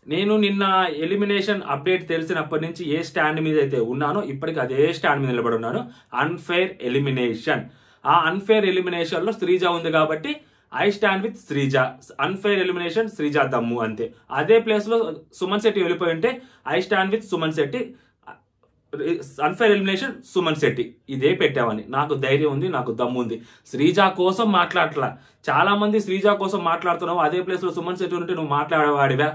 నేను నిన్న elimination update తెలిసినప్పటి నుంచి ఏ స్టాండ్ మీద అయితే ఉన్నానో ఇప్పటికి అదే స్టాండ్ మీద నిలబడి ఉన్నాను. Unfair elimination. ఆ అన్ఫెయిర్ ఎలిమినేషన్ లో శ్రీజ ఉంది కాబట్టి I stand with Sreeja. Unfair elimination Sreeja దమ్ము అంతే. అదే ప్లేస్ లో సుమన్ శెట్టి వెళ్ళిపోయి ఉంటే I stand with Suman Shetty. Unfair elimination Suman Shetty. ఇదే పెట్టామని నాకు ధైర్యం ఉంది, నాకు దమ్ము ఉంది. శ్రీజ కోసం మాట్లాడట్లా. చాలా మంది శ్రీజ కోసం మాట్లాడుతున్నావు, అదే ప్లేస్ లో సుమన్ శెట్టి ఉంటే నువ్వు మాట్లాడేవాడివా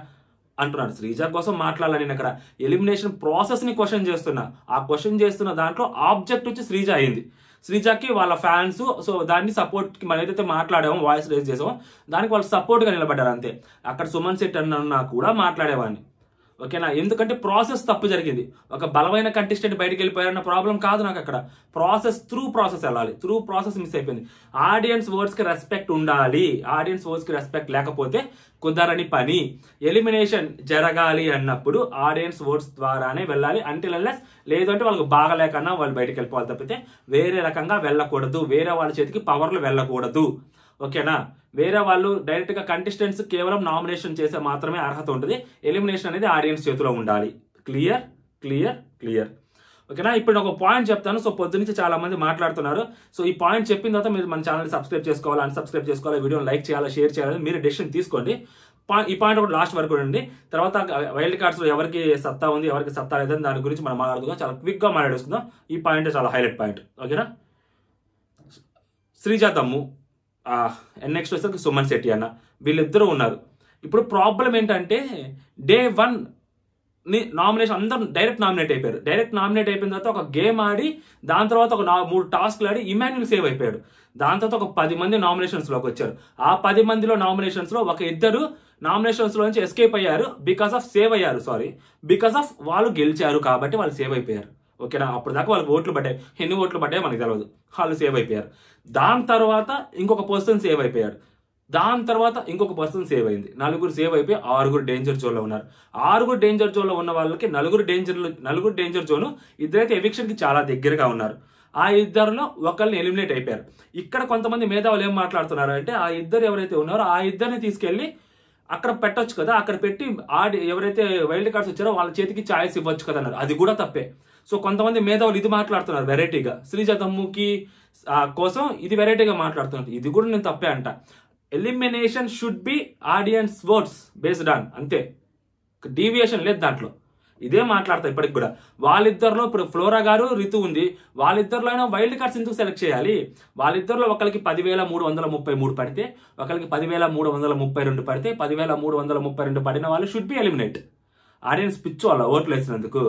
అంటున్నాడు. శ్రీజ కోసం మాట్లాడాలని నేను అక్కడ ఎలిమినేషన్ ప్రాసెస్ ని క్వశ్చన్ చేస్తున్నా. ఆ క్వశ్చన్ చేస్తున్న దాంట్లో ఆబ్జెక్ట్ వచ్చి శ్రీజ అయింది. శ్రీజకి వాళ్ళ ఫ్యాన్స్ సో దాన్ని సపోర్ట్ కి మనం ఏదైతే మాట్లాడామో, వాయిస్ రేజ్ చేసామో దానికి వాళ్ళు సపోర్ట్ గా నిలబడ్డారు అంతే. అక్కడ సుమన్ శెట్టి అన్నా కూడా మాట్లాడేవాడిని. ఓకేనా? ఎందుకంటే ప్రాసెస్ తప్పు జరిగింది. ఒక బలమైన కంటెస్టెంట్ బయటకు వెళ్ళిపోయారన్న ప్రాబ్లం కాదు నాకు. అక్కడ ప్రాసెస్ వెళ్ళాలి. త్రూ ప్రాసెస్ మిస్ అయిపోయింది. ఆడియన్స్ వర్డ్స్ కి రెస్పెక్ట్ ఉండాలి. ఆడియన్స్ వర్డ్స్ కి రెస్పెక్ట్ లేకపోతే కుదరని పని. ఎలిమినేషన్ జరగాలి అన్నప్పుడు ఆడియన్స్ వర్డ్స్ ద్వారానే వెళ్ళాలి. అంటిల్ అన్లెస్ లేదంటే వాళ్ళకి బాగలేకన్నా వాళ్ళు బయటకు వెళ్ళిపోవాలి తప్పితే వేరే రకంగా వెళ్ళకూడదు. వేరే వాళ్ళ చేతికి పవర్లు వెళ్ళకూడదు. ఓకేనా? వేరే వాళ్ళు డైరెక్ట్ గా కంటెస్టెంట్స్ కేవలం నామినేషన్ చేసే మాత్రమే అర్హత ఉంటుంది. ఎలిమినేషన్ అనేది ఆడియన్స్ చేతిలో ఉండాలి. Clear clear clear. ఓకేనా? ఇప్పుడు ఒక పాయింట్ చెప్తాను. సో పొద్దు నుంచి చాలా మంది మాట్లాడుతున్నారు. సో ఈ పాయింట్ చెప్పిన తర్వాత మీరు మన ఛానల్ సబ్స్క్రైబ్ చేసుకోవాలి, అన్సబ్స్క్రైబ్ చేసుకోవాలి, వీడియోని లైక్ చేయాలి, షేర్ చేయాలి. మీరు డెసిషన్ తీసుకోండి. ఈ పాయింట్ ఒకటి లాస్ట్ వరకు ఉండండి. తర్వాత వైల్డ్ కార్డ్స్ లో ఎవరికి సత్తా ఉంది, ఎవరికి సత్తా లేదని దాని గురించి మనం మాట్లాడుకుందాం. చాలా క్విక్ గా మాట్లాడేసుకుందాం. ఈ పాయింట్ చాలా హైలైట్ పాయింట్. ఓకేనా? శ్రీజ దమ్ము, నెక్స్ట్ వచ్చేసరికి సుమన్ శెట్టి అన్న, వీళ్ళిద్దరూ ఉన్నారు. ఇప్పుడు ప్రాబ్లం ఏంటంటే డే 1 ని నామినేషన్ అందరూ డైరెక్ట్ నామినేట్ అయిపోయారు. డైరెక్ట్ నామినేట్ అయిపోయిన తర్వాత ఒక గేమ్ ఆడి దాని తర్వాత ఒక 3 టాస్క్లు ఆడి ఇమాన్యుల్ సేవ్ అయిపోయాడు. దాని తర్వాత ఒక 10 మంది నామినేషన్స్ లోకి వచ్చారు. ఆ 10 మందిలో నామినేషన్స్ లో ఒక ఇద్దరు నామినేషన్స్ లో నుంచి ఎస్కేప్ అయ్యారు. బికాస్ ఆఫ్ వాళ్ళు గెలిచారు కాబట్టి వాళ్ళు సేవ్ అయిపోయారు. ఓకేనా? అప్పుడు దాకా వాళ్ళకి ఓట్లు పడ్డాయి. ఎన్ని ఓట్లు పడ్డాయో మనకు తెలియదు. వాళ్ళు సేవ్ అయిపోయారు. దాని తర్వాత ఇంకొక పర్సన్ సేవ్ అయిపోయాడు. దాని తర్వాత ఇంకొక పర్సన్ సేవ్ అయింది. 4 సేవ్ అయిపోయి 6 డేంజర్ జోన్ లో ఉన్నారు. 6 డేంజర్ జోన్ లో ఉన్న వాళ్ళకి 4 డేంజర్ జోన్, ఇద్దరైతే ఎవిక్షన్ కి చాలా దగ్గరగా ఉన్నారు. ఆ ఇద్దరిలో ఒకళ్ళని ఎలిమినేట్ అయిపోయారు. ఇక్కడ కొంతమంది మేధావులు ఏం మాట్లాడుతున్నారు అంటే ఆ ఇద్దరు ఎవరైతే ఉన్నారో ఆ ఇద్దరిని తీసుకెళ్లి అక్కడ పెట్టొచ్చు కదా, అక్కడ పెట్టి ఎవరైతే వైల్డ్ కార్డ్స్ వచ్చారో వాళ్ళ చేతికి ఛాయిస్ ఇవ్వచ్చు కదా అన్నారు. అది కూడా తప్పే. సో కొంతమంది మేధావులు ఇది మాట్లాడుతున్నారు వెరైటీగా. శ్రీజ దమ్ముకి కోసం ఇది వెరైటీగా మాట్లాడుతున్నారు. ఇది కూడా నేను తప్పే అంట. Elimination should be audience words based on, అంతే. డీవియేషన్ లేదు దాంట్లో. ఇదే మాట్లాడతా ఇప్పటికి కూడా. వాళ్ళిద్దరిలో ఇప్పుడు ఫ్లోరా గారు, రితు ఉంది. వాళ్ళిద్దరిలో అయినా వైల్డ్ కార్డ్స్ ఎందుకు సెలెక్ట్ చేయాలి? వాళ్ళిద్దరిలో ఒకరికి 10,333 పడితే, ఒకరికి 10,332 పడితే, 10,332 పడిన వాళ్ళు షుడ్ బి ఎలిమినేట్. ఆడియన్స్ పిచ్చు వాళ్ళ ఓట్లు వేసినందుకు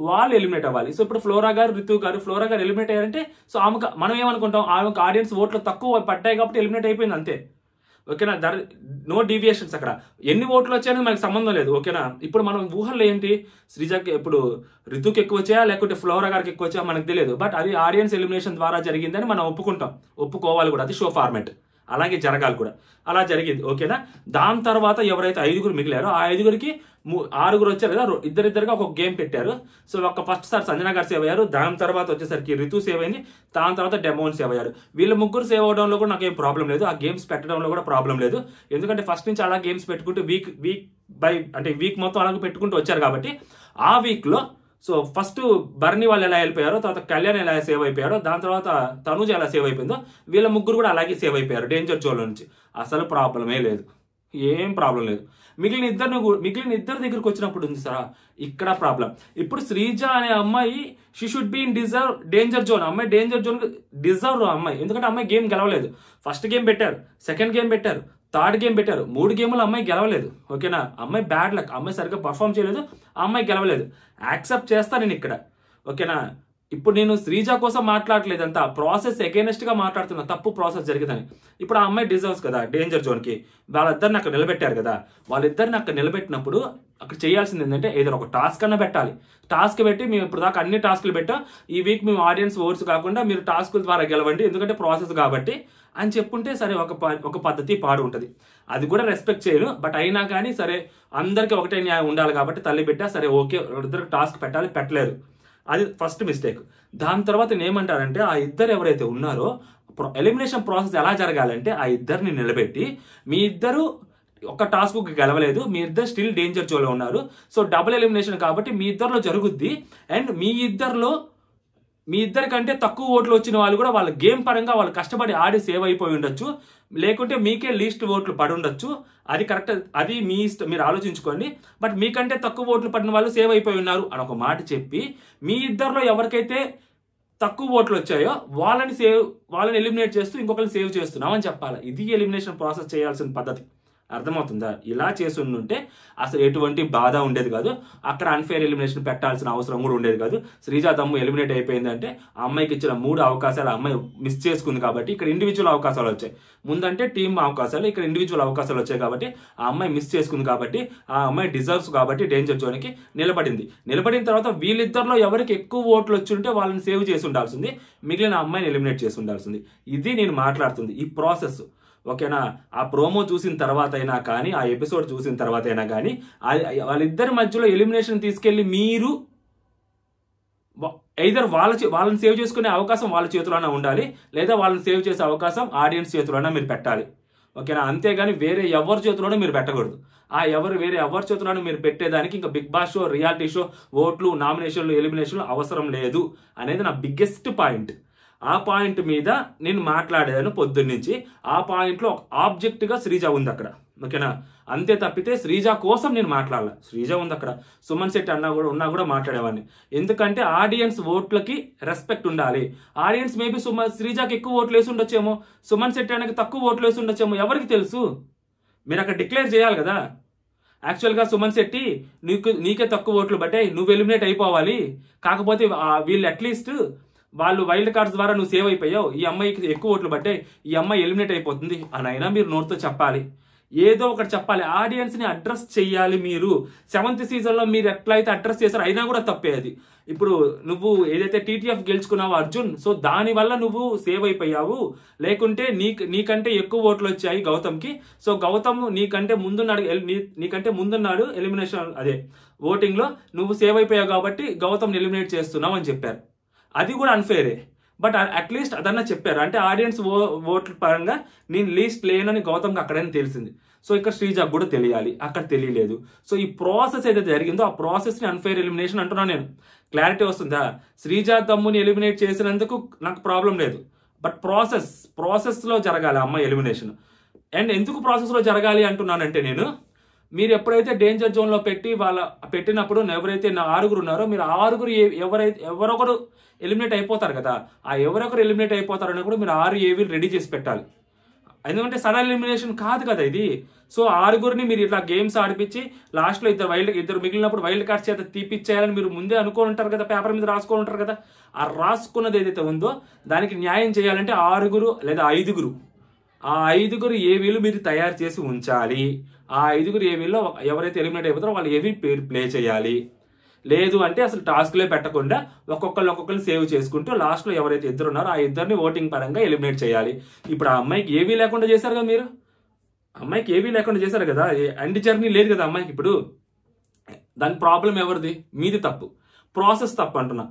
వాళ్ళు ఎలిమినేట్ అవ్వాలి. సో ఇప్పుడు ఫ్లోరా గారు, రితు గారు, ఫ్లోరా గారు ఎలిమినేట్ అయ్యారంటే సో ఆమెకు మనం ఏమనుకుంటాం, ఆమెకు ఆడియన్స్ ఓట్లు తక్కువ పడ్డాయి కాబట్టి ఎలిమినేట్ అయిపోయింది అంతే. ఓకేనా? No deviations. అక్కడ ఎన్ని ఓట్లు వచ్చాయని మనకు సంబంధం లేదు. ఓకేనా? ఇప్పుడు మనం ఊహల్లో ఏంటి, శ్రీజకి ఇప్పుడు రితుకి ఎక్కువ వచ్చాయా లేకుంటే ఫ్లోరా గారికి ఎక్కువ వచ్చాయా మనకు తెలియదు. బట్ అది ఆడియన్స్ ఎలిమినేషన్ ద్వారా జరిగిందని మనం ఒప్పుకోవాలి కూడా. అది షో ఫార్మాట్, అలాగే జరగాలి కూడా. అలా జరిగింది. ఓకేనా? దాని తర్వాత ఎవరైతే 5 మిగిలారో ఆ 5కి 6 వచ్చారు కదా, ఇద్దరిద్దరుగా ఒక గేమ్ పెట్టారు. సో ఫస్ట్ సార్ సంజన గారు సేవ్ అయ్యారు. దాని తర్వాత వచ్చేసరికి రితు సేవ్ అయింది. దాని తర్వాత డెమోన్ సేవ్ అయ్యారు. వీళ్ళ ముగ్గురు సేవ్ అవడంలో కూడా నాకేం ప్రాబ్లం లేదు. ఆ గేమ్స్ పెట్టడంలో కూడా ప్రాబ్లం లేదు. ఎందుకంటే ఫస్ట్ నుంచి అలా గేమ్స్ పెట్టుకుంటూ వీక్ మొత్తం అలాగే పెట్టుకుంటూ వచ్చారు కాబట్టి ఆ వీక్ లో సో ఫస్ట్ బర్నీ వాళ్ళు ఎలా వెళ్ళిపోయారో, తర్వాత కళ్యాణ్ ఎలా సేవ్ అయిపోయారో, దాని తర్వాత తనుజ ఎలా సేవ్ అయిపోయిందో వీళ్ళ ముగ్గురు కూడా అలాగే సేవ్ అయిపోయారు డేంజర్ జోన్ నుంచి. అసలు ప్రాబ్లమే లేదు, ఏం ప్రాబ్లం లేదు. మిగిలిన ఇద్దరు దగ్గరికి వచ్చినప్పుడు ఉంది సార్ ఇక్కడ ప్రాబ్లం. ఇప్పుడు శ్రీజ అనే అమ్మాయి she should be in danger zone. అమ్మాయి డేంజర్ జోన్ డిజర్వ్ అమ్మాయి. ఎందుకంటే అమ్మాయి గేమ్ గెలవలేదు. ఫస్ట్ గేమ్ పెట్టారు, సెకండ్ గేమ్ పెట్టారు, థర్డ్ గేమ్ పెట్టారు. 3 గేములు అమ్మాయి గెలవలేదు. ఓకేనా? అమ్మాయి బ్యాడ్ లక్. అమ్మాయి సరిగ్గా పర్ఫామ్ చేయలేదు. ఆ అమ్మాయి గెలవలేదు. యాక్సెప్ట్ చేస్తా నేను ఇక్కడ. ఓకేనా? ఇప్పుడు నేను శ్రీజ కోసం మాట్లాడలేదు, అంతా ప్రాసెస్ అగైనెస్ట్ గా మాట్లాడుతున్నా. తప్పు ప్రాసెస్ జరిగిందని. ఇప్పుడు ఆ అమ్మాయి డిజర్వ్స్ కదా డేంజర్ జోన్ కి. వాళ్ళిద్దరిని అక్కడ నిలబెట్టారు కదా. వాళ్ళిద్దరిని అక్కడ నిలబెట్టినప్పుడు అక్కడ చేయాల్సింది ఏంటంటే ఏదో ఒక టాస్క్ అన్నా పెట్టాలి. టాస్క్ పెట్టి మేము ఇప్పుడు దాకా అన్ని టాస్క్లు పెట్టాం, ఈ వీక్ మేము ఆడియన్స్ ఓట్స్ కాకుండా మీరు టాస్కుల ద్వారా గెలవండి ఎందుకంటే ప్రాసెస్ కాబట్టి అని చెప్పుంటే సరే ఒక పద్ధతి పాడు ఉంటుంది. అది కూడా రెస్పెక్ట్ చేయను. బట్ అయినా కానీ సరే అందరికీ ఒకటే న్యాయం ఉండాలి కాబట్టి తల్లి పెట్టా సరే ఓకే, ఇద్దరికి టాస్క్ పెట్టాలి, పెట్టలేరు. అది ఫస్ట్ మిస్టేక్. దాని తర్వాత ఏమంటారంటే ఆ ఇద్దరు ఎవరైతే ఉన్నారో ఎలిమినేషన్ ప్రాసెస్ ఎలా జరగాలంటే ఆ ఇద్దరిని నిలబెట్టి మీ ఇద్దరు ఒక టాస్క్ గెలవలేదు, మీ ఇద్దరు స్టిల్ డేంజర్ జోన్లో ఉన్నారు. సో డబుల్ ఎలిమినేషన్ కాబట్టి మీ ఇద్దరిలో జరుగుద్ది. అండ్ మీ ఇద్దరికంటే తక్కువ ఓట్లు వచ్చిన వాళ్ళు కూడా వాళ్ళ గేమ్ పరంగా వాళ్ళు కష్టపడి ఆడి సేవ్ అయిపోయి ఉండొచ్చు, లేకుంటే మీకే లీస్ట్ ఓట్లు పడి ఉండొచ్చు. అది కరెక్ట్, అది మీ ఇష్టం, మీరు ఆలోచించుకోండి. బట్ మీకంటే తక్కువ ఓట్లు పడిన వాళ్ళు సేవ్ అయిపోయి ఉన్నారు అని ఒక మాట చెప్పి, మీ ఇద్దరిలో ఎవరికైతే తక్కువ ఓట్లు వచ్చాయో వాళ్ళని ఎలిమినేట్ చేస్తూ ఇంకొకరిని సేవ్ చేస్తున్నాం అని చెప్పాలి. ఇది ఎలిమినేషన్ ప్రాసెస్ చేయాల్సిన పద్ధతి. అర్థమవుతుందా? ఇలా చేస్తుంటే అసలు ఎటువంటి బాధ ఉండేది కాదు. అక్కడ అన్ఫేర్ ఎలిమినేషన్ పెట్టాల్సిన అవసరం కూడా ఉండేది కాదు. శ్రీజా దమ్ము ఎలిమినేట్ అయిపోయిందంటే ఆ అమ్మాయికి ఇచ్చిన 3 అవకాశాలు అమ్మాయి మిస్ చేసుకుంది కాబట్టి ఇక్కడ ఇండివిజువల్ అవకాశాలు వచ్చాయి. ముందంటే టీమ్ అవకాశాలు, ఇక్కడ ఇండివిజువల్ అవకాశాలు వచ్చాయి కాబట్టి ఆ అమ్మాయి మిస్ చేసుకుంది కాబట్టి ఆ అమ్మాయి డిజర్వ్స్ కాబట్టి డేంజర్ జోన్కి నిలబడిన తర్వాత వీళ్ళిద్దరిలో ఎవరికి ఎక్కువ ఓట్లు వచ్చి ఉంటే వాళ్ళని సేవ్ చేసి ఉండాల్సింది, మిగిలిన అమ్మాయిని ఎలిమినేట్ చేసి ఉండాల్సింది. ఇది నేను మాట్లాడుతుంది, ఈ ప్రాసెస్. ఓకేనా? ఆ ప్రోమో చూసిన తర్వాత అయినా కానీ, ఆ ఎపిసోడ్ చూసిన తర్వాత అయినా కానీ వాళ్ళిద్దరి మధ్యలో ఎలిమినేషన్ తీసుకెళ్లి మీరు ఐదర్ వాళ్ళని సేవ్ చేసుకునే అవకాశం వాళ్ళ చేతిలోనే ఉండాలి, లేదా వాళ్ళని సేవ్ చేసే అవకాశం ఆడియన్స్ చేతిలోనే మీరు పెట్టాలి. ఓకేనా? అంతేగాని వేరే ఎవరి చేతిలోనే మీరు పెట్టకూడదు. వేరే ఎవరి చేతిలోనే మీరు పెట్టేదానికి ఇంకా Bigg Boss show, reality show, ఓట్లు, నామినేషన్లు, ఎలిమినేషన్లు అవసరం లేదు అనేది నా బిగ్గెస్ట్ పాయింట్. ఆ పాయింట్ మీద నేను మాట్లాడాను పొద్దున్నుంచి. ఆ పాయింట్లో ఒక ఆబ్జెక్ట్గా శ్రీజ ఉంది అక్కడ. ఓకేనా? అంతే తప్పితే శ్రీజ కోసం నేను మాట్లాడాల. శ్రీజ ఉంది అక్కడ, సుమన్ శెట్టి ఉన్నా కూడా మాట్లాడేవాడిని. ఎందుకంటే ఆడియన్స్ ఓట్లకి రెస్పెక్ట్ ఉండాలి. ఆడియన్స్ మేబీ శ్రీజాకి ఎక్కువ ఓట్లు వేసి ఉండొచ్చేమో, సుమన్ శెట్టి అనేది తక్కువ ఓట్లు వేసి ఉండొచ్చేమో, ఎవరికి తెలుసు? మీరు అక్కడ డిక్లేర్ చేయాలి కదా. యాక్చువల్గా సుమన్ శెట్టి నీకే తక్కువ ఓట్లు బట్టే నువ్వు ఎలిమినేట్ అయిపోవాలి, కాకపోతే వీళ్ళు అట్లీస్ట్ వాళ్ళు వైల్డ్ కార్డ్స్ ద్వారా నువ్వు సేవ్ అయిపోయావు, ఈ అమ్మాయికి ఎక్కువ ఓట్లు బట్టే ఈ అమ్మాయి ఎలిమినేట్ అయిపోతుంది అని అయినా మీరు నోటితో చెప్పాలి. ఏదో ఒకటి చెప్పాలి, ఆడియన్స్ ని అడ్రస్ చెయ్యాలి. మీరు 7th సీజన్లో మీరు ఎట్లయితే అడ్రస్ చేశారో అయినా కూడా తప్పే అది. ఇప్పుడు నువ్వు ఏదైతే టీటీఎఫ్ గెలుచుకున్నావు అర్జున్, సో దానివల్ల నువ్వు సేవ్ అయిపోయావు, లేకుంటే నీకంటే ఎక్కువ ఓట్లు వచ్చాయి గౌతమ్కి, సో గౌతమ్ నీకంటే ముందున్నాడు ఎలిమినేషన్ ఓటింగ్ లో, నువ్వు సేవ్ అయిపోయావు కాబట్టి గౌతమ్ ఎలిమినేట్ చేస్తున్నావు అని చెప్పారు. అది కూడా అన్ఫేరే, బట్ అట్లీస్ట్ అదన్నా చెప్పారు. అంటే ఆడియన్స్ ఓట్ల పరంగా నేను లీస్ట్ లేనని గౌతమ్కి అక్కడైనా తెలిసింది. సో ఇక్కడ శ్రీజాకు కూడా తెలియాలి, అక్కడ తెలియలేదు. సో ఈ ప్రాసెస్ ఏదైతే జరిగిందో ఆ ప్రాసెస్ని అన్ఫేర్ ఎలిమినేషన్ అంటున్నాను నేను. క్లారిటీ వస్తుందా? శ్రీజా దమ్ముని ఎలిమినేట్ చేసినందుకు నాకు ప్రాబ్లం లేదు, బట్ ప్రాసెస్లో జరగాలి అమ్మాయి ఎలిమినేషన్. అండ్ ఎందుకు ప్రాసెస్లో జరగాలి అంటున్నానంటే, మీరు ఎప్పుడైతే డేంజర్ జోన్లో పెట్టినప్పుడు ఎవరైతే 6 ఉన్నారో, మీరు 6 ఎవరొకరు ఎలిమినేట్ అయిపోతారు కదా, ఆ ఎవరొకరు ఎలిమినేట్ అయిపోతారని కూడా మీరు 6 ఏవీలు రెడీ చేసి పెట్టాలి. ఎందుకంటే సడన్ ఎలిమినేషన్ కాదు కదా ఇది. సో 6 మీరు ఇట్లా గేమ్స్ ఆడిపించి లాస్ట్లో ఇద్దరు మిగిలినప్పుడు వైల్డ్ కార్డ్స్ చేత తీపిచ్చేయాలని మీరు ముందే అనుకోని ఉంటారు కదా, పేపర్ మీద రాసుకొని ఉంటారు కదా. ఆ రాసుకున్నది ఏదైతే ఉందో దానికి న్యాయం చేయాలంటే 6 లేదా 5 ఆ 5 ఏవీలు మీరు తయారు చేసి ఉంచాలి. ఆ 5 ఏవీల్లో ఎవరైతే ఎలిమినేట్ అయిపోతారో వాళ్ళు ఏవీ పేరు ప్లే చేయాలి. లేదు అంటే అసలు టాస్క్లే పెట్టకుండా ఒక్కొక్కరిని సేవ్ చేసుకుంటూ లాస్ట్లో ఎవరైతే 2 ఉన్నారో ఆ 2 ఓటింగ్ పరంగా ఎలిమినేట్ చేయాలి. ఇప్పుడు ఆ అమ్మాయికి ఏవీ లేకుండా చేశారు కదా మీరు, అమ్మాయికి ఏవీ లేకుండా చేశారు కదా, ఎండ్ జర్నీ లేదు కదా అమ్మాయికి. ఇప్పుడు దాని ప్రాబ్లం ఎవరిది? మీది తప్పు, ప్రాసెస్ తప్పు అంటున్నా.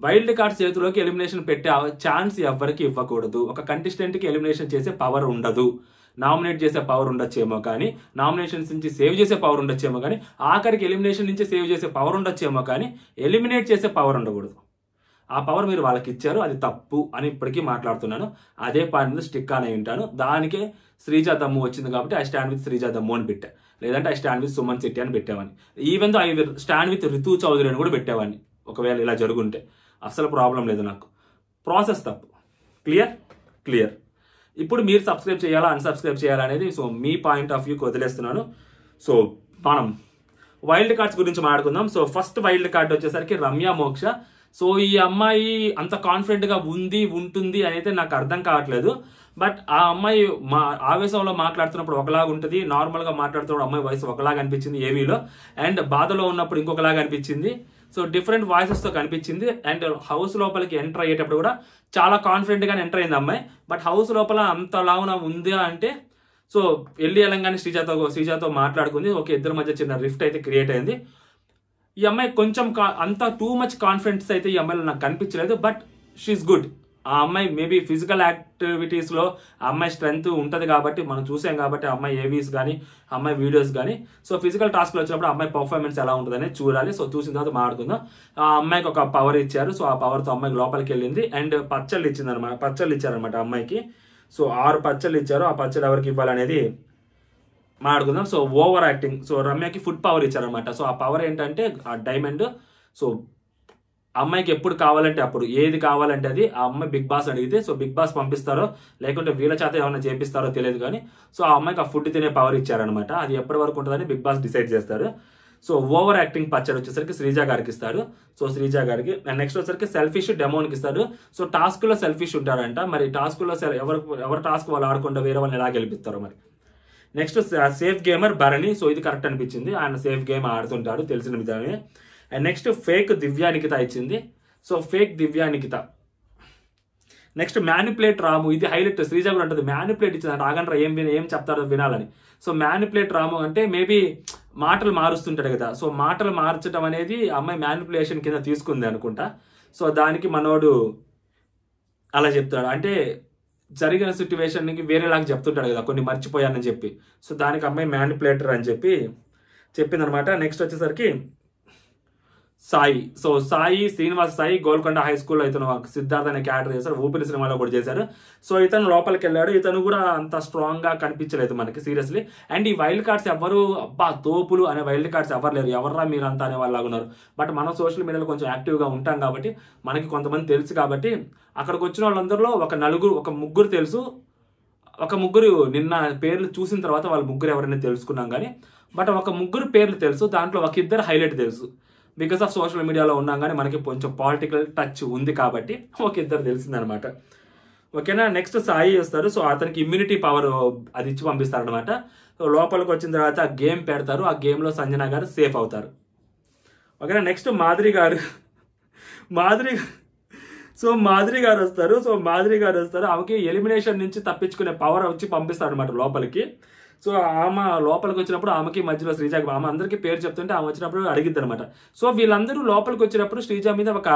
వైల్డ్ కార్డ్ చేతిలోకి ఎలిమినేషన్ పెట్టే ఛాన్స్ ఎవరికి ఇవ్వకూడదు. ఒక కంటెస్టెంట్కి ఎలిమినేషన్ చేసే పవర్ ఉండదు. నామినేట్ చేసే పవర్ ఉండొచ్చేమో కానీ, నామినేషన్స్ నుంచి సేవ్ చేసే పవర్ ఉండొచ్చేమో కానీ, ఆఖరికి ఎలిమినేషన్ నుంచి సేవ్ చేసే పవర్ ఉండొచ్చేమో కానీ ఎలిమినేట్ చేసే పవర్ ఉండకూడదు. ఆ పవర్ మీరు వాళ్ళకి ఇచ్చారు, అది తప్పు అని ఇప్పటికీ మాట్లాడుతున్నాను. అదే పాయింట్ మీద స్టిక్ అని ఉంటాను. దానికే శ్రీజా దమ్ము వచ్చింది కాబట్టి ఐ స్టాండ్ విత్ శ్రీజా దమ్ము అని పెట్టా, లేదంటే I stand with Suman Shetty అని పెట్టేవాడిని. Even though I stand with Ritu Chowdary అని కూడా పెట్టేవాడిని ఒకవేళ ఇలా జరుగుంటే. అసలు ప్రాబ్లం లేదు నాకు. ప్రాసెస్ తప్పు. క్లియర్. ఇప్పుడు మీరు సబ్స్క్రైబ్ చేయాలా అన్సబ్స్క్రైబ్ చేయాలా అనేది సో మీ పాయింట్ ఆఫ్ వ్యూకి వదిలేస్తున్నాను. సో మనం వైల్డ్ కార్డ్స్ గురించి మాట్లాడుకుందాం. సో ఫస్ట్ వైల్డ్ కార్డ్ వచ్చేసరికి రమ్య మోక్ష. సో ఈ అమ్మాయి అంత కాన్ఫిడెంట్గా ఉంటుంది అనేది నాకు అర్థం కావట్లేదు. బట్ ఆ అమ్మాయి ఆవేశంలో మాట్లాడుతున్నప్పుడు ఒకలాగా ఉంటుంది, నార్మల్గా మాట్లాడుతున్నప్పుడు అమ్మాయి వాయిస్ ఒకలాగా అనిపించింది ఏవీలో, అండ్ బాధలో ఉన్నప్పుడు ఇంకొకలాగా అనిపించింది. సో డిఫరెంట్ వాయిసెస్తో కనిపించింది. అండ్ హౌస్ లోపలికి ఎంటర్ అయ్యేటప్పుడు కూడా చాలా కాన్ఫిడెంట్గానే ఎంటర్ అయింది అమ్మాయి. బట్ హౌస్ లోపల అంతలాగా ఉందా అంటే, సో వెళ్ళగానే శ్రీజాతో మాట్లాడుకుంది. ఓకే, ఇద్దరి మధ్య చిన్న రిఫ్ట్ అయితే క్రియేట్ అయింది. ఈ అమ్మాయి కొంచెం అంత టూ మచ్ కాన్ఫిడెన్స్ అయితే ఈ అమ్మాయిలో నాకు కనిపించలేదు. But she's good. ఆ అమ్మాయి మేబీ ఫిజికల్ యాక్టివిటీస్లో ఆ అమ్మాయి స్ట్రెంత్ ఉంటుంది కాబట్టి మనం చూసాం కాబట్టి ఆ అమ్మాయి ఏవీస్ కానీ అమ్మాయి వీడియోస్ కానీ సో ఫిజికల్ టాస్క్లో వచ్చినప్పుడు అమ్మాయి పర్ఫార్మెన్స్ ఎలా ఉంటుందని చూడాలి. సో చూసిన తర్వాత మాట్లాడుకుందాం. ఆ అమ్మాయికి ఒక పవర్ ఇచ్చారు. సో ఆ పవర్తో అమ్మాయికి లోపలికి వెళ్ళింది అండ్ పచ్చళ్ళు ఇచ్చిందనమాట. పచ్చళ్ళు ఇచ్చారనమాట అమ్మాయికి. సో 6 పచ్చళ్ళు ఇచ్చారు. ఆ పచ్చళ్ళు ఎవరికి ఇవ్వాలనేది మాట్లాడుకుందాం. So over acting. సో రమ్యకి ఫుడ్ పవర్ ఇచ్చారనమాట. సో ఆ పవర్ ఏంటంటే ఆ డైమండ్. సో అమ్మాయికి ఎప్పుడు కావాలంటే అప్పుడు ఏది కావాలంటే అది ఆ అమ్మాయి బిగ్ బాస్ అడిగితే సో బిగ్ బాస్ పంపిస్తారో లేకుంటే వీళ్ళ చేత ఏమైనా చేపిస్తారో తెలియదు కానీ సో ఆ అమ్మాయికి ఆ ఫుడ్ తినే పవర్ ఇచ్చారనమాట. అది ఎప్పటి వరకు ఉంటుందని బిగ్ బాస్ డిసైడ్ చేస్తారు. సో ఓవర్ యాక్టింగ్ పచ్చడి వచ్చేసరికి శ్రీజ గారికి ఇస్తారు. సో శ్రీజ గారికి. నెక్స్ట్ వచ్చేసరికి సెల్ఫిష్ డెమోన్కి ఇస్తారు. సో టాస్క్లో సెల్ఫిష్ ఉంటారంట. మరి టాస్క్లో ఎవరు టాస్క్ వాళ్ళు ఆడకుండా వేరే వాళ్ళని ఎలా గెలిపిస్తారో మరి. Next safe gamer Bharani. So ఇది కరెక్ట్ అనిపించింది. ఆయన సేఫ్ గేమ్ ఆడుతుంటారు తెలిసిన విధమే. అండ్ నెక్స్ట్ ఫేక్ దివ్యానికిత ఇచ్చింది. సో ఫేక్ దివ్యానికిత. Next manipulate Ramu. ఇది హైలైట్. శ్రీజ కూడా ఉంటుంది మ్యానిపులేట్ ఇచ్చింది అంటే ఆగండ్రా ఏం చెప్తారో వినాలని. సో మ్యానిపులేట్ రాము అంటే మేబీ మాటలు మారుస్తుంటాడు కదా. సో మాటలు మార్చడం అనేది అమ్మాయి మ్యానిపులేషన్ కింద తీసుకుంది అనుకుంటా. సో దానికి మనోడు అలా చెప్తాడు అంటే జరిగిన సిచ్యువేషన్కి వేరేలాగా చెప్తుంటాడు కదా కొన్ని మర్చిపోయానని చెప్పి. సో దానికి అమ్మాయి మ్యానిపులేటర్ అని చెప్పిందనమాట. నెక్స్ట్ వచ్చేసరికి సాయి. సో సాయి శ్రీనివాస్ సాయి గోల్కొండ హై స్కూల్లో ఇతను సిద్ధార్థ్ అనే క్యారెక్టర్ చేశారు. ఊపిరి సినిమాలో కూడా చేశారు. సో ఇతను లోపలికి వెళ్ళాడు. ఇతను కూడా అంత స్ట్రాంగ్ గా కనిపించలేదు మనకి సీరియస్లీ. అండ్ ఈ వైల్డ్ కార్డ్స్ ఎవరు అబ్బా తోపులు అనే వైల్డ్ కార్డ్స్ ఎవరు లేరు. ఎవర్రా మీరంతా అనే వాళ్ళగా ఉన్నారు. బట్ మనం సోషల్ మీడియాలో కొంచెం యాక్టివ్గా ఉంటాం కాబట్టి మనకి కొంతమంది తెలుసు కాబట్టి అక్కడికి వచ్చిన వాళ్ళందరిలో ఒక ముగ్గురు తెలుసు. ఒక ముగ్గురు నిన్న పేర్లు చూసిన తర్వాత వాళ్ళ ముగ్గురు ఎవరైనా తెలుసుకున్నాం కానీ బట్ ఒక ముగ్గురు పేర్లు తెలుసు. దాంట్లో ఒక ఇద్దరు హైలైట్ తెలుసు. బికాస్ ఆఫ్ సోషల్ మీడియాలో ఉన్నాం కానీ మనకి కొంచెం పొలిటికల్ టచ్ ఉంది కాబట్టి ఒక ఇద్దరు తెలిసిందనమాట. ఓకేనా. నెక్స్ట్ సాయి వస్తారు. సో అతనికి ఇమ్యూనిటీ పవర్ అది ఇచ్చి పంపిస్తారనమాట. సో లోపలికి వచ్చిన తర్వాత గేమ్ పెడతారు. ఆ గేమ్లో సంజన గారు సేఫ్ అవుతారు. ఓకేనా. నెక్స్ట్ మాధురి గారు సో మాధురి గారు వస్తారు. ఆమెకి ఎలిమినేషన్ నుంచి తప్పించుకునే పవర్ వచ్చి పంపిస్తారు అనమాట లోపలికి. సో ఆమె లోపలికి వచ్చినప్పుడు ఆమెకి మధ్యలో శ్రీజ ఆమె అందరికీ పేరు చెప్తుంటే ఆమె వచ్చినప్పుడు అడిగిద్ది అనమాట. సో వీళ్ళందరూ లోపలికి వచ్చినప్పుడు శ్రీజ మీద ఒక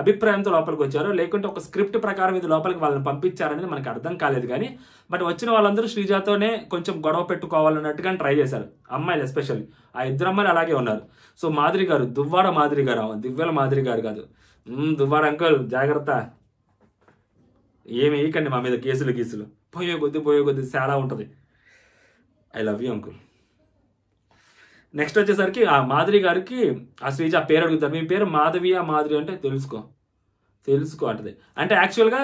అభిప్రాయంతో లోపలికి వచ్చారు. లేకుంటే ఒక స్క్రిప్ట్ ప్రకారం ఇది లోపలికి వాళ్ళని పంపించారనేది మనకు అర్థం కాలేదు కానీ బట్ వచ్చిన వాళ్ళందరూ శ్రీజతోనే కొంచెం గొడవ పెట్టుకోవాలన్నట్టుగా ట్రై చేశారు. అమ్మాయిలు ఎస్పెషల్లీ ఆ ఇద్దరు అమ్మాయిలు అలాగే ఉన్నారు. సో మాధురి గారు దువ్వాడ మాధురి గారు దివ్యల మాధురి గారు కాదు. దువ్వాడ అంకుల్ జాగ్రత్త ఏమి వేయకండి మా మీద కేసులు పోయే కొద్ది చాలా ఉంటుంది. I love you uncle. Next వచ్చేసరికి ఆ మాధురి గారికి ఆ శ్రీజ పేరు అడుగుతారు. మీ పేరు మాధవి అంటే తెలుసుకో అంటది. అంటే యాక్చువల్గా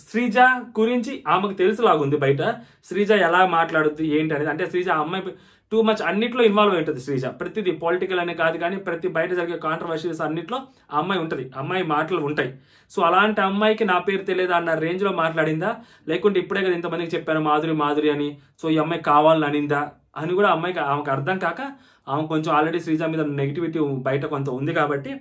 శ్రీజ గురించి ఆమెకు తెలుసులాగుంది బయట. శ్రీజ ఎలా మాట్లాడుద్ది ఏంటి అనేది. అంటే శ్రీజ అమ్మాయి టూ మచ్ అన్నిట్లో ఇన్వాల్వ్ ఉంటుంది శ్రీజ. ప్రతిదీ పొలిటికల్ అనే కాదు కానీ ప్రతి బయట జరిగే కాంట్రవర్సీస్ అన్నిట్లో ఆ అమ్మాయి ఉంటుంది. అమ్మాయి మాటలు ఉంటాయి. సో అలాంటి అమ్మాయికి నా పేరు తెలియదా అన్న రేంజ్లో మాట్లాడిందా లేకుంటే ఇప్పుడే కదా ఇంతమందికి చెప్పాను మాధురి అని సో ఈ అమ్మాయి కావాలని అనిందా అని కూడా ఆమెకు అర్థం కాక ఆమె కొంచెం ఆల్రెడీ శ్రీజ మీద నెగిటివిటీ బయట కొంత ఉంది కాబట్టి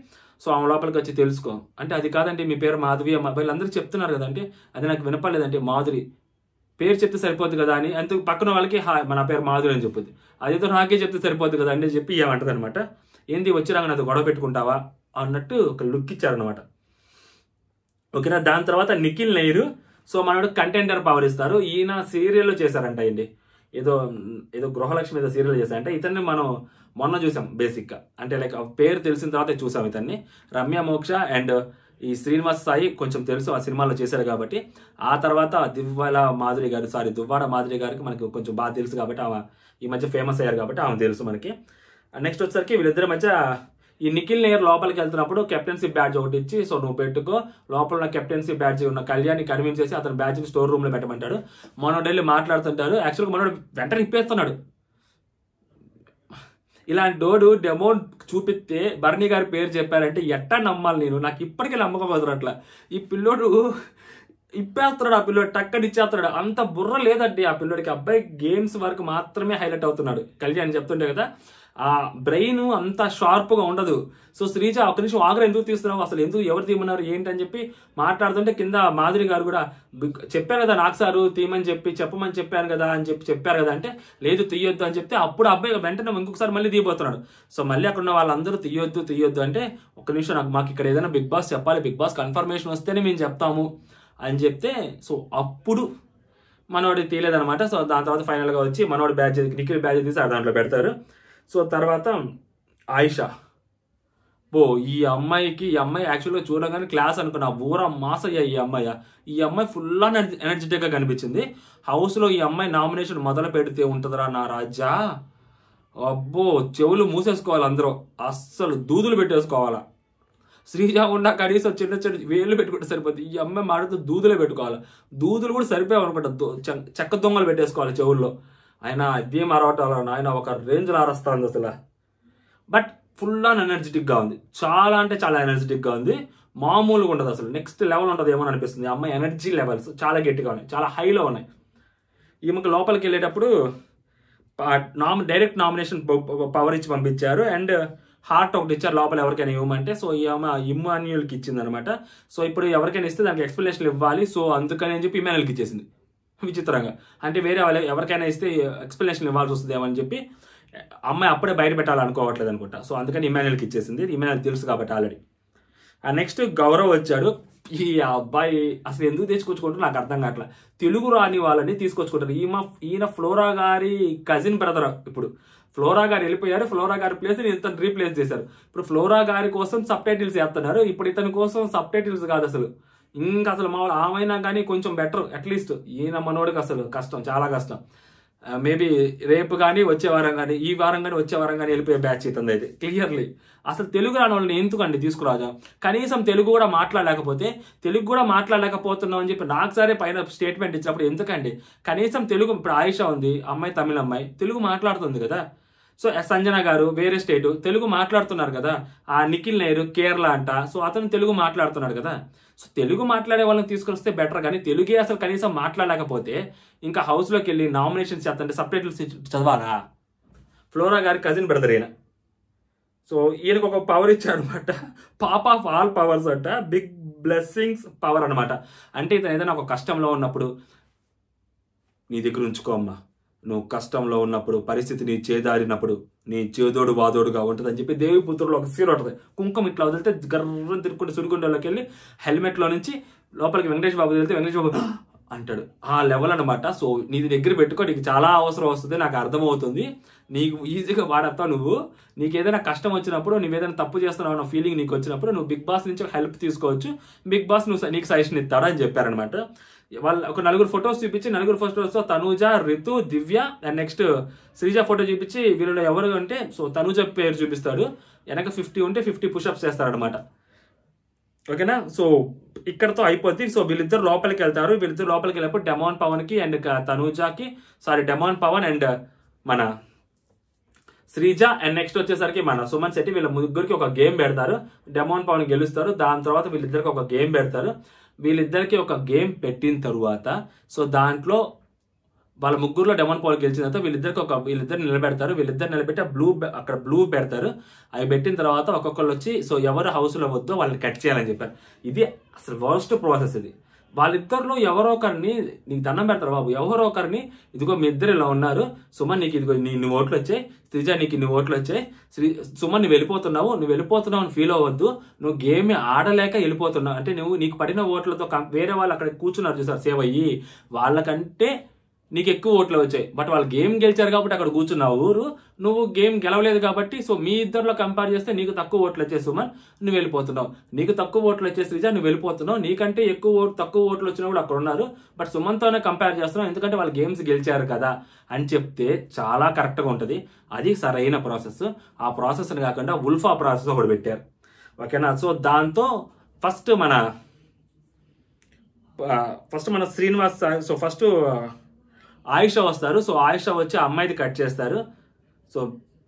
సో ఆమె లోపలికి వచ్చి తెలుసుకో అంటే అది కాదంటే మీ పేరు మాధవి వీళ్ళందరూ చెప్తున్నారు కదంటే అది నాకు వినపడలేదంటే మాధురి పేరు చెప్తే సరిపోద్ది కదా అని అంత పక్కన వాళ్ళకి మన పేరు మాధురి అని చెప్పుద్ది. అదేదో నాకే చెప్తే సరిపోద్ది కదా అని చెప్పి ఏమంటది అనమాట. ఏంది వచ్చిరాక నాతో గొడవ పెట్టుకుంటావా అన్నట్టు ఒక లుక్ ఇచ్చారనమాట. ఓకేనా. దాని తర్వాత నిఖిల్ నయ్యర్. సో మనోడు కంటెండర్ పవర్ ఇస్తారు. ఈయన సీరియల్లో చేశారంట అండి. ఏదో గృహలక్ష్మి ఏదో సీరియల్ చేశారంటే ఇతన్ని మనం మొన్న చూసాం బేసిక్గా. అంటే లైక్ పేరు తెలిసిన తర్వాత చూసాం ఇతన్ని. రమ్య మోక్ష అండ్ ఈ శ్రీనివాస్ సాయి కొంచెం తెలుసు ఆ సినిమాలో చేశారు కాబట్టి. ఆ తర్వాత దువ్వాడ మాధురి గారికి మనకి కొంచెం బాగా తెలుసు కాబట్టి ఆమె ఈ మధ్య ఫేమస్ అయ్యారు కాబట్టి ఆమె తెలుసు మనకి. నెక్స్ట్ వచ్చేసరికి వీళ్ళిద్దరి మధ్య ఈ నిఖిల్ నయ్యర్ లోపలికి వెళ్తున్నప్పుడు కెప్టెన్సీ బ్యాడ్జ్ ఒకటి ఇచ్చి సో నువ్వు పెట్టుకో లోపల ఉన్న కెప్టెన్సీ బ్యాడ్జ్ ఉన్న కళ్యాణ్ని కన్విన్స్ చేసి అతని బ్యాడ్జ్ని స్టోర్ రూమ్లో పెట్టమంటాడు. మనోడు వెళ్ళి మాట్లాడుతుంటారు. యాక్చువల్గా మనోడు వెంటనే ఇప్పేస్తున్నాడు. ఇలాంటి డోడు డెమో చూపిస్తే బర్నీ గారి పేరు చెప్పారంటే ఎట్టా నమ్మాలి నేను. నాకు ఇప్పటికీ నమ్మకపోతున్నారు అట్లా. ఈ పిల్లోడు ఇప్పేస్తున్నాడు. ఆ పిల్లోడు టక్కని ఇచ్చేస్తున్నాడు. అంత బుర్ర లేదండి ఆ పిల్లోడికి. అబ్బాయి గేమ్స్ వరకు మాత్రమే హైలైట్ అవుతున్నాడు. కళ్యాణ్ చెప్తుండే కదా ఆ బ్రెయిన్ అంత షార్ప్గా ఉండదు. సో శ్రీజ ఒక నిమిషం ఆగ్రహం ఎందుకు తీస్తున్నావు అసలు ఎవరు తీయమన్నారు ఏంటి అని చెప్పి మాట్లాడుతుంటే కింద మాధురి గారు కూడా చెప్పారు కదా నాకు సారు తీయమని చెప్పమని చెప్పాను కదా అని చెప్పారు కదా అంటే లేదు తీయొద్దు అని చెప్తే అప్పుడు అబ్బాయి వెంటనే ఇంకొకసారి మళ్ళీ తీయబోతున్నాడు. సో మళ్ళీ అక్కడ ఉన్న వాళ్ళందరూ తీయొద్దు అంటే ఒక నిమిషం మాకు ఇక్కడ ఏదైనా బిగ్ బాస్ చెప్పాలి. బిగ్ బాస్ కన్ఫర్మేషన్ వస్తేనే మేము చెప్తాము అని చెప్తే సో అప్పుడు మనోడి తీయలేదనమాట. సో దాని తర్వాత ఫైనల్గా వచ్చి మనోడి బ్యాచ్ నిఖిల్ బ్యాచ్ తీసి దాంట్లో పెడతారు. సో తర్వాత ఆయిషా, ఈ అమ్మాయి యాక్చువల్గా చూడగానే క్లాస్ అనుకున్నా, ఊర మాస్ అయ్యా ఈ అమ్మాయి ఫుల్ ఎనర్జెటిక్గా కనిపించింది. హౌస్లో ఈ అమ్మాయి నామినేషన్ మొదలు పెడితే ఉంటుందిరా నా రాజా, అబ్బో చెవులు మూసేసుకోవాలి అందరూ, అస్సలు దూదులు పెట్టేసుకోవాలా. శ్రీజ ఉన్న కనీసం చిన్న చిన్న వేళ్ళు పెట్టుకుంటే సరిపోతుంది, ఈ అమ్మాయి మాడుతూ దూదులే పెట్టుకోవాలి. దూదులు కూడా సరిపోయావు అనుకుంటా, చెక్క దొంగలు పెట్టేసుకోవాలి చెవుల్లో. ఆయన అదేం అరవటాలో ఆయన ఒక రేంజ్లో అరస్తుంది అసలు. బట్ ఫుల్ ఆన్ ఎనర్జెటిక్గా ఉంది, చాలా అంటే చాలా ఎనర్జెటిక్గా ఉంది, మామూలుగా ఉండదు అసలు. నెక్స్ట్ లెవెల్ ఉంటుంది ఏమో అనిపిస్తుంది. అమ్మాయి ఎనర్జీ లెవెల్స్ చాలా గట్టిగా ఉన్నాయి, చాలా హైలో ఉన్నాయి. ఈమెకు లోపలికి వెళ్ళేటప్పుడు డైరెక్ట్ నామినేషన్ పవర్ ఇచ్చి పంపించారు. అండ్ హార్ట్ ఒకటి ఇచ్చారు లోపల ఎవరికైనా ఇవ్వమంటే. సో ఈ అమ్మ ఇమ్మాన్యుయల్కి ఇచ్చిందనమాట. సో ఇప్పుడు ఎవరికైనా ఇస్తే దానికి ఎక్స్ప్లెనేషన్ ఇవ్వాలి, సో అందుకని అని చెప్పి ఇమాన్యుయల్కి ఇచ్చేసింది విచిత్రంగా. అంటే వేరే వాళ్ళు ఎవరికైనా ఇస్తే ఎక్స్ప్లెనేషన్ ఇవ్వాల్సి వస్తుంది ఏమని చెప్పి అమ్మాయి అప్పుడే బయట పెట్టాలనుకోవట్లేదు అనుకుంటా. సో అందుకని ఇమాన్యుయల్కి ఇచ్చేసింది. ఇమాన్యుయల్ తెలుసు కాబట్టి ఆల్రెడీ. నెక్స్ట్ గౌరవ్ వచ్చాడు. ఈ అబ్బాయి అసలు ఎందుకు తీసుకొచ్చుకుంటారు నాకు అర్థం కావట్లేదు. తెలుగు రాని వాళ్ళని తీసుకొచ్చుకుంటారు. ఈయన ఫ్లోరా గారి కజిన్ బ్రదర్. ఇప్పుడు ఫ్లోరా గారు వెళ్ళిపోయారు, ఫ్లోరా గారి ప్లేస్ ఇతను రీప్లేస్ చేశారు. ఇప్పుడు ఫ్లోరా గారి కోసం సబ్ టైటిల్స్ చేస్తున్నారు. ఇప్పుడు ఇతని కోసం సబ్ టైటిల్స్ కాదు అసలు, ఇంకా అసలు మామూలు ఆమైనా కానీ కొంచెం బెటర్. అట్లీస్ట్ ఈయన మనోడికి అసలు కష్టం, చాలా కష్టం. మేబీ రేపు కానీ వచ్చే వారం కానీ ఈ వారం కానీ వచ్చే వారం కానీ వెళ్ళిపోయే బ్యాచ్ ఇతంది అయితే క్లియర్లీ. అసలు తెలుగు రాని వాళ్ళని ఎందుకండి తీసుకురాజా? కనీసం తెలుగు కూడా మాట్లాడలేకపోతున్నాం అని చెప్పి నాకు సరే పైన స్టేట్మెంట్ ఇచ్చినప్పుడు ఎందుకండి? కనీసం తెలుగు, ఇప్పుడు ఆయిషా ఉంది అమ్మాయి, తమిళ అమ్మాయి, తెలుగు మాట్లాడుతుంది కదా. సో సంజన గారు వేరే స్టేటు, తెలుగు మాట్లాడుతున్నారు కదా. ఆ నిఖిల్ నేరు కేరళ అంట, సో అతను తెలుగు మాట్లాడుతున్నాడు కదా. సో తెలుగు మాట్లాడే వాళ్ళని తీసుకొస్తే బెటర్. కానీ తెలుగే అసలు కనీసం మాట్లాడలేకపోతే ఇంకా హౌస్లోకి వెళ్ళి నామినేషన్స్ చేస్తుంటే సబ్ టైటిల్స్ చదవాలా? ఫ్లోరా గారి కజిన్ బ్రదర్ ఈయన. సో ఈయనకు ఒక పవర్ ఇచ్చాడు అనమాట, పాప్ ఆఫ్ ఆల్ పవర్స్ అంట, బిగ్ బ్లెస్సింగ్స్ పవర్ అనమాట. అంటే ఇతను ఏదైనా ఒక కష్టంలో ఉన్నప్పుడు నీ దగ్గర ఉంచుకో అమ్మా, నువ్వు కష్టంలో ఉన్నప్పుడు, పరిస్థితి నీ చేదారినప్పుడు నీ చేదోడు వాదోడుగా ఉంటుందని చెప్పి దేవిపుత్రులో ఒక సీన్ ఉంటుంది. కుంకుమ ఇట్లా వదిలితే గర్రం తిరుక్కుంటే సుడిగుండలోకి వెళ్ళి హెల్మెట్లో నుంచి లోపలికి వెంకటేష్ బాబు వెళ్తే వెంకటేష్ బాబు అంటాడు. ఆ లెవెల్ అనమాట. సో నీ దగ్గర పెట్టుకో, నీకు చాలా అవసరం వస్తుంది, నాకు అర్థమవుతుంది, నీకు ఈజీగా వాడతావు. నువ్వు నీకు ఏదైనా కష్టం వచ్చినప్పుడు, నువ్వు ఏదైనా తప్పు చేస్తున్నావు అన్న ఫీలింగ్ నీకు వచ్చినప్పుడు నువ్వు బిగ్ బాస్ నుంచి హెల్ప్ తీసుకోవచ్చు, బిగ్ బాస్ నీకు సజెషన్ ఇస్తాడు అని చెప్పారనమాట. వాళ్ళు ఒక 4 ఫొటోస్ చూపించి, 4 ఫొటోస్తో తనూజ, రితు, దివ్య అండ్ నెక్స్ట్ శ్రీజ ఫోటో చూపించి వీళ్ళు ఎవరు అంటే సో తనూజ పేరు చూపిస్తాడు. వెనక 50 ఉంటే 50 పుషప్స్ చేస్తారనమాట. ఓకేనా? సో ఇక్కడతో అయిపోద్ది. సో వీళ్ళిద్దరు లోపలికి వెళ్తారు. వీళ్ళిద్దరు లోపలికి వెళ్ళినప్పుడు డెమాన్ పవన్కి అండ్ తనూజాకి, డెమాన్ పవన్ అండ్ మన శ్రీజ అండ్ నెక్స్ట్ వచ్చేసరికి మన సుమన్ శెట్టి, వీళ్ళ ముగ్గురికి ఒక గేమ్ పెడతారు. డెమాన్ పవన్ గెలుస్తారు. దాని తర్వాత వీళ్ళిద్దరికి ఒక గేమ్ పెడతారు. వీళ్ళిద్దరికి ఒక గేమ్ పెట్టిన తరువాత సో దాంట్లో వాళ్ళ ముగ్గురులో డెమాన్ పవన్ గెలిచిన తర్వాత వీళ్ళిద్దరు నిలబెడతారు. వీళ్ళిద్దరు నిలబెట్టి అక్కడ బ్లూ పెడతారు. అవి పెట్టిన తర్వాత ఒక్కొక్కళ్ళు వచ్చి సో ఎవరు హౌస్లో వద్దో వాళ్ళని కట్ చేయాలని చెప్పారు. ఇది అసలు వర్స్ట్ ప్రాసెస్. ఇది వాళ్ళిద్దరిలో ఎవరో ఒకరిని, నీకు దండం పెడతారు బాబు, ఎవరో ఒకరిని ఇదిగో మీ ఇద్దరు ఇలా ఉన్నారు, సుమన్ నీకు ఇదిగో ఇన్ని ఓట్లు వచ్చాయి, శ్రీజ నీకు ఇన్ని ఓట్లు వచ్చాయి, సుమన్ నువ్వు వెళ్ళిపోతున్నావు అని ఫీల్ అవ్వద్దు, నువ్వు గేమ్ ఆడలేక వెళ్ళిపోతున్నావు అంటే నీకు పడిన ఓట్లతో వేరే వాళ్ళు అక్కడ కూర్చున్నారు చూసారు సేవ్ అయ్యి, వాళ్ళకంటే నీకు ఎక్కువ ఓట్లు వచ్చాయి. బట్ వాళ్ళు గేమ్ గెలిచారు కాబట్టి అక్కడ కూర్చున్నావు, నువ్వు గేమ్ గెలవలేదు కాబట్టి సో మీ ఇద్దరిలో కంపేర్ చేస్తే నీకు తక్కువ ఓట్లు వచ్చే సుమన్ నువ్వు వెళ్ళిపోతున్నావు, నీకు తక్కువ ఓట్లు వచ్చే శ్రీజ నువ్వు వెళ్ళిపోతున్నావు, నీకంటే తక్కువ ఓట్లు వచ్చినా కూడా అక్కడ ఉన్నారు బట్ సుమన్తోనే కంపేర్ చేస్తున్నావు ఎందుకంటే వాళ్ళు గేమ్స్ గెలిచారు కదా అని చెప్తే చాలా కరెక్ట్గా ఉంటుంది. అది సరైన ప్రాసెస్. ఆ ప్రాసెస్ని కాకుండా ఉల్ఫా ప్రాసెస్ ఒకటి పెట్టారు. ఓకేనా? సో దాంతో ఫస్ట్ మన శ్రీనివాస్, సో ఫస్ట్ ఆయిషా వస్తారు. సో ఆయిషా వచ్చి ఆ అమ్మాయిది కట్ చేస్తారు. సో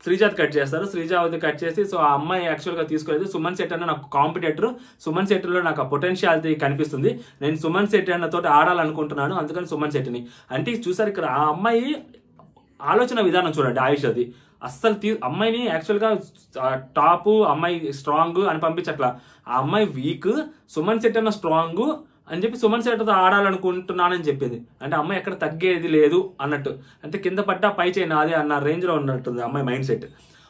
శ్రీజాది కట్ చేస్తారు. శ్రీజాది కట్ చేసి సో ఆ అమ్మాయి యాక్చువల్గా తీసుకోలేదు. సుమన్ శెట్టి అన్న నాకు కాంపిటేటర్, సుమన్ శెట్టిలో నాకు ఆ పొటెన్షియాలిటీ కనిపిస్తుంది, నేను సుమన్ శెట్టి అన్నతో ఆడాలనుకుంటున్నాను, అందుకని సుమన్ శెట్టిని అంటే చూసారు. ఇక్కడ ఆ అమ్మాయి ఆలోచన విధానం చూడండి ఆయిషాది. అస్సలు అమ్మాయిని యాక్చువల్గా టాప్ అమ్మాయి స్ట్రాంగ్ అని పంపించట్లా, ఆ అమ్మాయి వీక్, సుమన్ శెట్టి అన్న స్ట్రాంగ్ అని చెప్పి సుమన్ శెట్టితో ఆడాలనుకుంటున్నానని చెప్పింది. అంటే అమ్మాయి ఎక్కడ తగ్గేది లేదు అన్నట్టు, అంటే కింద పడ్డా పై చేయి నాదే అన్న రేంజ్లో ఉన్నట్టుంది అమ్మాయి మైండ్ సెట్.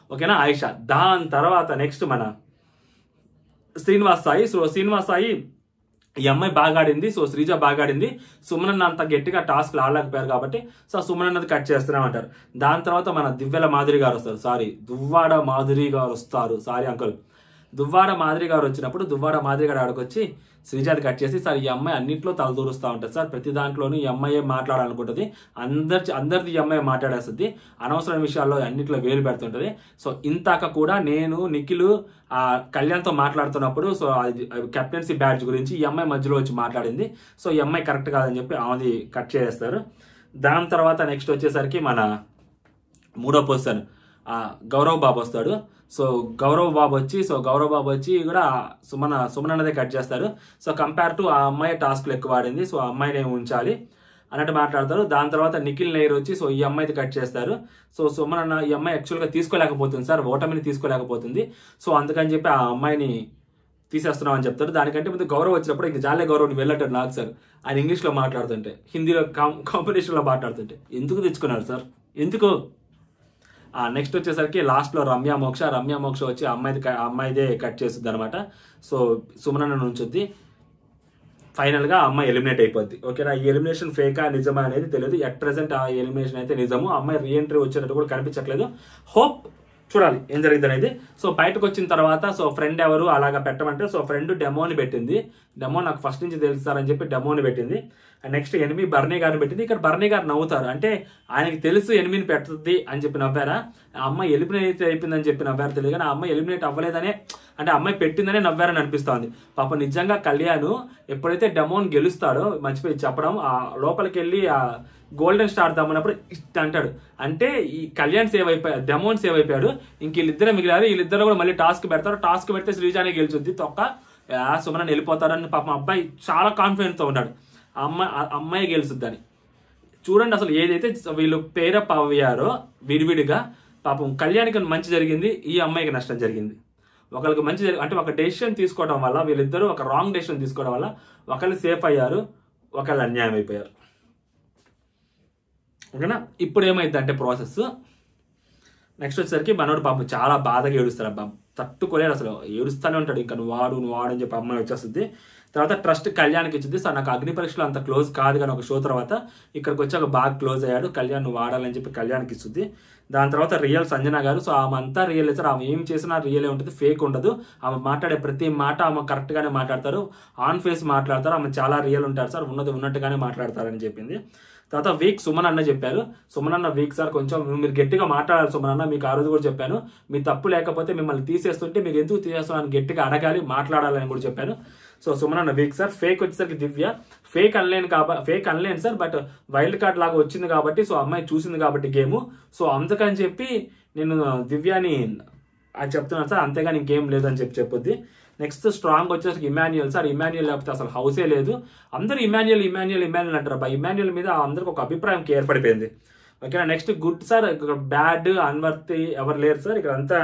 ఓకేనా? ఆయిషా. దాని తర్వాత నెక్స్ట్ మన శ్రీనివాస్ సాయి. సో శ్రీనివాస్ సాయి ఈ అమ్మాయి బాగా ఆడింది. సో శ్రీజ బాగా ఆడింది, సుమనన్న అంత గట్టిగా టాస్క్లు ఆడలేకపోయారు కాబట్టి సో సుమనన్నది కట్ చేస్తున్నామంటారు. దాని తర్వాత మన దువ్వాడ మాధురి గారు వస్తారు. సారీ అంకుల్, దువ్వాడ మాధురి గారు వచ్చినప్పుడు దువ్వాడ మాధురి గారు ఆడకొచ్చి శ్రీజాది కట్ చేసి, సార్ ఈ అమ్మాయి అన్నింటిలో తలదూరుస్తూ ఉంటుంది సార్, ప్రతి దాంట్లోనూ ఈ అమ్మాయి మాట్లాడాలనుకుంటుంది, అందరిది ఈ అమ్మాయి మాట్లాడేస్తుంది, అనవసరమైన విషయాల్లో అన్నింటిలో వేలు పెడుతుంటది. సో ఇంతాక కూడా నేను నిఖిల్ కళ్యాణ్తో మాట్లాడుతున్నప్పుడు సో కెప్టెన్సీ బ్యాడ్జ్ గురించి ఈ అమ్మాయి మధ్యలో వచ్చి మాట్లాడింది, సో ఈ అమ్మాయి కరెక్ట్ కాదని చెప్పి ఆమెది కట్ చేస్తారు. దాని తర్వాత నెక్స్ట్ వచ్చేసరికి మన 3వ పొజిషన్ గౌరవ్ బాబు వస్తాడు. సో గౌరవ్ బాబు వచ్చి కూడా సుమనన్నదే కట్ చేస్తారు. సో కంపేర్ టు ఆ అమ్మాయి టాస్క్లు ఎక్కువ ఆడింది, సో ఆ అమ్మాయిని ఉంచాలి అన్నట్టు మాట్లాడతారు. దాని తర్వాత నిఖిల్ నైర్ వచ్చి సో ఈ అమ్మాయిది కట్ చేస్తారు. సో సుమనన్న ఈ అమ్మాయి యాక్చువల్గా తీసుకోలేకపోతుంది సార్, ఓటమిని తీసుకోలేకపోతుంది, సో అందుకని చెప్పి ఆ అమ్మాయిని తీసేస్తున్నాం అని చెప్తారు. దానికంటే ముందు గౌరవ్ వచ్చినప్పుడు ఇంక జాలే గౌరవ్ని వెళ్ళట్టు నాకు సార్, ఆయన ఇంగ్లీష్లో మాట్లాడుతుంటే, హిందీలో కాంపిటీషన్లో మాట్లాడుతుంటే ఎందుకు తెచ్చుకున్నారు సార్, ఎందుకు? నెక్స్ట్ వచ్చేసరికి లాస్ట్లో రమ్య మోక్ష వచ్చి అమ్మాయిదే కట్ చేస్తుంది అనమాట. సో సుమనన్న నుంచుద్ది. ఫైనల్గా అమ్మాయి ఎలిమినేట్ అయిపోద్ది. ఓకేనా, ఈ ఎలిమినేషన్ ఫేకా నిజమా అనేది తెలియదు. ఎట్ ప్రెసెంట్ ఆ ఎలిమినేషన్ అయితే నిజము. అమ్మాయి రీఎంట్రీ వచ్చేటట్టు కూడా కనిపించట్లేదు. హోప్ చూడాలి ఏం జరిగింది అనేది. సో బయటకు వచ్చిన తర్వాత సో ఫ్రెండ్ ఎవరు అలాగా పెట్టమంటే సో ఫ్రెండ్ డెమోని పెట్టింది. డెమో నాకు ఫస్ట్ నుంచి తెలుస్తారని చెప్పి డెమోని పెట్టింది. నెక్స్ట్ ఎనిమి బర్నీ గారిని పెట్టింది. ఇక్కడ బర్నీ గారు నవ్వుతారు, అంటే ఆయనకి తెలుసు ఎనిమిని పెడుతుంది అని చెప్పి నవ్వారా, ఆ అమ్మాయి ఎలిమినేట్ అయిపోయిందని చెప్పి నవ్వారు తెలియదు, కానీ ఆ అమ్మాయి ఎలిమినేట్ అవ్వలేదనే, అంటే అమ్మాయి పెట్టిందనే నవ్వారని అనిపిస్తోంది. పాప నిజంగా కళ్యాణ్ ఎప్పుడైతే డెమోని గెలుస్తాడో మర్చిపోయి చెప్పడం, ఆ లోపలికి వెళ్ళి ఆ గోల్డెన్ స్టార్ దమ్మన్నప్పుడు ఇష్ట అంటాడు, అంటే ఈ కళ్యాణ్ సేవ్ అయిపోయాడు, డెమోన్ సేవ్ అయిపోయాడు, ఇంక వీళ్ళిద్దరే మిగిలారు, వీళ్ళిద్దరు కూడా మళ్ళీ టాస్క్ పెడతారు, టాస్క్ పెడితే శ్రీజానే గెలుచుద్ది, తొక్క సుమనన్న వెళ్ళిపోతారని పాపం అబ్బాయి చాలా కాన్ఫిడెంట్తో ఉన్నాడు, అమ్మాయి గెలుచుద్దని. చూడండి అసలు ఏదైతే వీళ్ళు పేరప్ అయ్యారో విడివిడిగా, పాపం కళ్యాణ్కి మంచి జరిగింది, ఈ అమ్మాయికి నష్టం జరిగింది. ఒకరికి మంచి అంటే ఒక డెసిషన్ తీసుకోవడం వల్ల వీళ్ళిద్దరూ ఒక రాంగ్ డెసిషన్ తీసుకోవడం వల్ల ఒకళ్ళు సేఫ్ అయ్యారు, ఒకళ్ళు అన్యాయం అయిపోయారు. ఓకేనా, ఇప్పుడు ఏమైంది అంటే ప్రాసెస్ నెక్స్ట్ వచ్చేసరికి మనోడు పాపం చాలా బాధగా ఏడుస్తాడు. అబ్బా తట్టుకోలేడు, అసలు ఏడుస్తూనే ఉంటాడు, ఇంకా నువ్వు వాడు అని చెప్పి అమ్మాయి వచ్చేస్తుంది. తర్వాత ట్రస్ట్ కళ్యాణ్కి ఇచ్చింది. సార్ నాకు అగ్ని పరీక్షలో అంత క్లోజ్ కాదు కానీ ఒక షో తర్వాత ఇక్కడికి వచ్చి ఒక బాగా క్లోజ్ అయ్యాడు, కళ్యాణ్ నువ్వు వాడాలని చెప్పి కళ్యాణ్కి ఇస్తుంది. దాని తర్వాత రియల్ సంజన గారు. సో ఆమె అంతా రియల్ సార్, ఆమె ఏం చేసినా రియలే ఉంటుంది, ఫేక్ ఉండదు. ఆమె మాట్లాడే ప్రతి మాట ఆమె కరెక్ట్గానే మాట్లాడతారు, ఆన్ ఫేస్ మాట్లాడతారు, ఆమె చాలా రియల్ ఉంటారు సార్, ఉన్నది ఉన్నట్టుగానే మాట్లాడతారని చెప్పింది. తర్వాత వీక్ సుమన్ అన్న చెప్పారు. సుమన్ అన్న వీక్ సార్, కొంచెం మీరు గట్టిగా మాట్లాడాలి సుమన్ అన్న, మీకు ఆ రోజు కూడా చెప్పాను, మీ తప్పు లేకపోతే మిమ్మల్ని తీసేస్తుంటే మీరు ఎందుకు తీసేస్తున్నాను గట్టిగా అడగాలి, మాట్లాడాలని కూడా చెప్పాను. సో సుమన్ అన్న వీక్ సార్. ఫేక్ వచ్చేసరికి దివ్య. ఫేక్ అనలేను సార్, బట్ వైల్డ్ కార్డ్ లాగా వచ్చింది కాబట్టి, సో అమ్మాయి చూసింది కాబట్టి గేమ్, సో అందుకని చెప్పి నేను దివ్యాని అది చెప్తున్నాను సార్, అంతేగాని ఇంకేం లేదని చెప్పొద్ది. నెక్స్ట్ స్ట్రాంగ్ వచ్చేసరికి ఇమాన్యుయల్ సార్. ఇమాన్యుయల్ లేకపోతే అసలు హౌసే లేదు, అందరూ ఇమాన్యుయల్ అంటారు. ఇమాన్యుయల్ మీద అందరికి ఒక అభిప్రాయం ఏర్పడిపోయింది. ఓకేనా, next good sir. Bad unworthy ఎవరు లేరు సార్, ఇక్కడ అంతా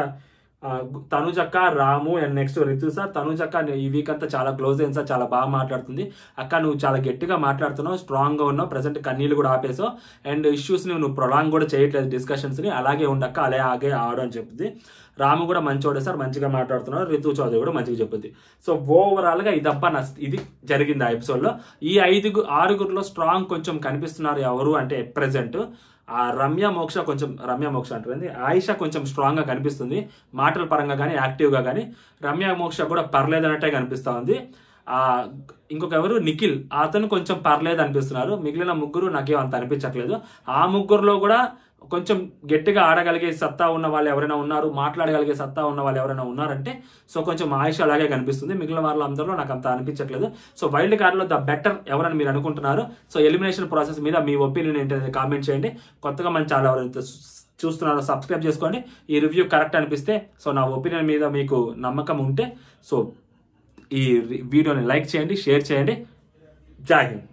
తనుజక్క, రాము అండ్ నెక్స్ట్ రితు సార్. తనుజక్క ఈ వీక్ అంతా చాలా క్లోజ్ అయింది సార్, చాలా బాగా మాట్లాడుతుంది. అక్క నువ్వు చాలా గట్టిగా మాట్లాడుతున్నావు, స్ట్రాంగ్గా ఉన్నావు, ప్రజెంట్ కన్నీళ్ళు కూడా ఆపేసావు, అండ్ ఇష్యూస్ని నువ్వు ప్రొలాంగ్ కూడా చేయట్లేదు, డిస్కషన్స్ని అలాగే ఉండక్క, అలాగే ఆడు అని చెప్తుంది. రాము కూడా మంచోడే సార్, మంచిగా మాట్లాడుతున్నారు. రితు చౌదరి కూడా మంచిగా చెప్తుంది. సో ఓవరాల్గా ఇది జరిగింది ఆ ఎపిసోడ్లో. ఈ 6గురిలో స్ట్రాంగ్ కొంచెం కనిపిస్తున్నారు ఎవరు అంటే ప్రెజెంట్ ఆ రమ్య మోక్ష అంటుంది, ఆయిషా కొంచెం స్ట్రాంగ్గా కనిపిస్తుంది మాటల పరంగా కానీ యాక్టివ్గా కానీ. రమ్య మోక్ష కూడా పర్లేదు అన్నట్టే కనిపిస్తూ ఉంది. ఇంకొక ఎవరు నిఖిల్, అతను కొంచెం పర్లేదు అనిపిస్తున్నారు. మిగిలిన ముగ్గురు నాకేం అంత అనిపించట్లేదు. ఆ ముగ్గురులో కూడా కొంచెం గట్టిగా ఆడగలిగే సత్తా ఉన్న వాళ్ళు ఎవరైనా ఉన్నారు, మాట్లాడగలిగే సత్తా ఉన్న వాళ్ళు ఎవరైనా ఉన్నారంటే సో కొంచెం ఆయిష అలాగే కనిపిస్తుంది. మిగిలిన వాళ్ళందరిలో నాకు అంత అనిపించట్లేదు. సో వైల్డ్ కార్డ్లో ద బెటర్ ఎవరని మీరు అనుకుంటున్నారు? సో ఎలిమినేషన్ ప్రాసెస్ మీద మీ ఒపీనియన్ ఏంటనేది కామెంట్ చేయండి. కొత్తగా మన ఛానల్ ఎవరైతే చూస్తున్నారో సబ్స్క్రైబ్ చేసుకోండి. ఈ రివ్యూ కరెక్ట్ అనిపిస్తే సో నా ఒపీనియన్ మీద మీకు నమ్మకం ఉంటే సో ఈ వీడియోని లైక్ చేయండి, షేర్ చేయండి. జై హింద్.